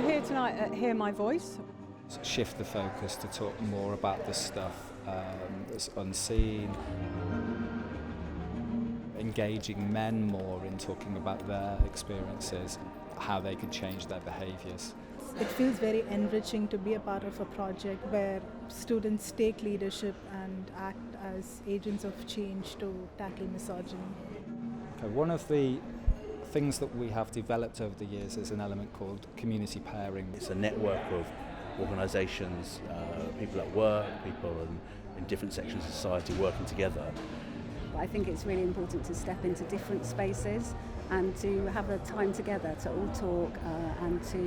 we're here tonight at Hear My Voice. Shift the focus to talk more about the stuff that's unseen, engaging men more in talking about their experiences, how they could change their behaviours. It feels very enriching to be a part of a project where students take leadership and act as agents of change to tackle misogyny. Okay, one of the things that we have developed over the years is an element called community pairing. It's a network of organisations, people at work, people in different sections of society working together. I think it's really important to step into different spaces and to have a time together to all talk and to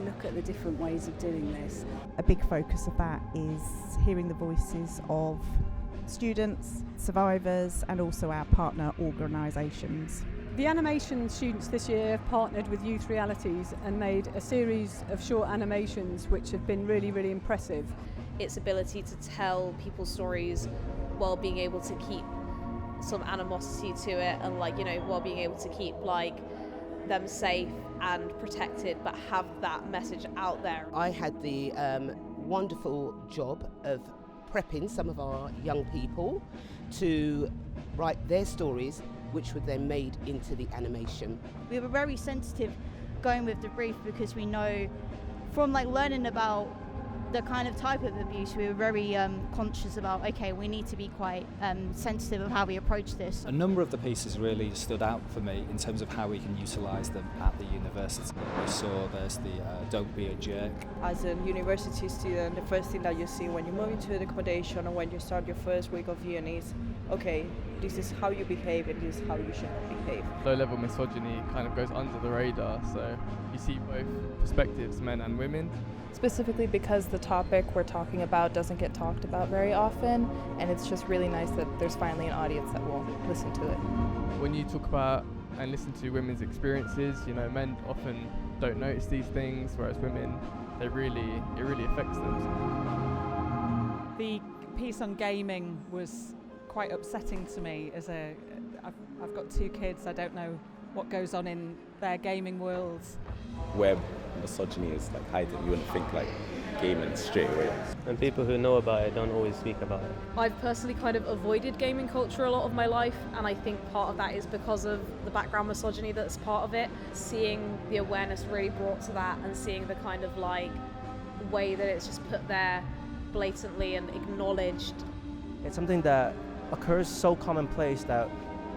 look at the different ways of doing this. A big focus of that is hearing the voices of students, survivors and also our partner organisations. The animation students this year have partnered with Youth Realities and made a series of short animations which have been really, really impressive. Its ability to tell people's stories while being able to keep some animosity to it and while being able to keep them safe and protected but have that message out there. I had the wonderful job of prepping some of our young people to write their stories, which were then made into the animation. We were very sensitive going with the brief because we know from learning about the kind of type of abuse, we were very conscious about, okay, we need to be quite sensitive of how we approach this. A number of the pieces really stood out for me in terms of how we can utilise them at the university. We saw there's the Don't Be a Jerk. As a university student, the first thing that you see when you move into an accommodation or when you start your first week of uni is, okay, this is how you behave and this is how you should behave. Low-level misogyny kind of goes under the radar, so you see both perspectives, men and women. Specifically because the topic we're talking about doesn't get talked about very often, and it's just really nice that there's finally an audience that will listen to it. When you talk about and listen to women's experiences, men often don't notice these things, whereas women, it really affects them. The piece on gaming was quite upsetting to me. I've got 2 kids, I don't know what goes on in their gaming worlds. Where misogyny is hidden, you wouldn't think gaming straight away. And people who know about it don't always speak about it. I've personally kind of avoided gaming culture a lot of my life, and I think part of that is because of the background misogyny that's part of it. Seeing the awareness really brought to that and seeing the kind of way that it's just put there blatantly and acknowledged. It's something that occurs so commonplace that,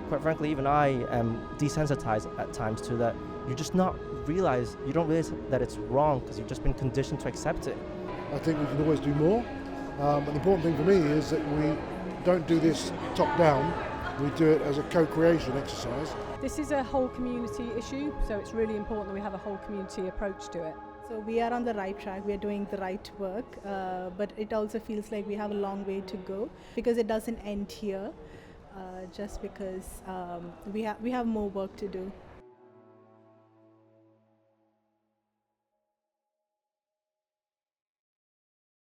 quite frankly, even I am desensitized at times to that. You don't realize that it's wrong because you've just been conditioned to accept it. I think we can always do more, but the important thing for me is that we don't do this top down, we do it as a co-creation exercise. This is a whole community issue, so it's really important that we have a whole community approach to it. So we are on the right track, we are doing the right work, but it also feels like we have a long way to go because it doesn't end here, just because we have more work to do.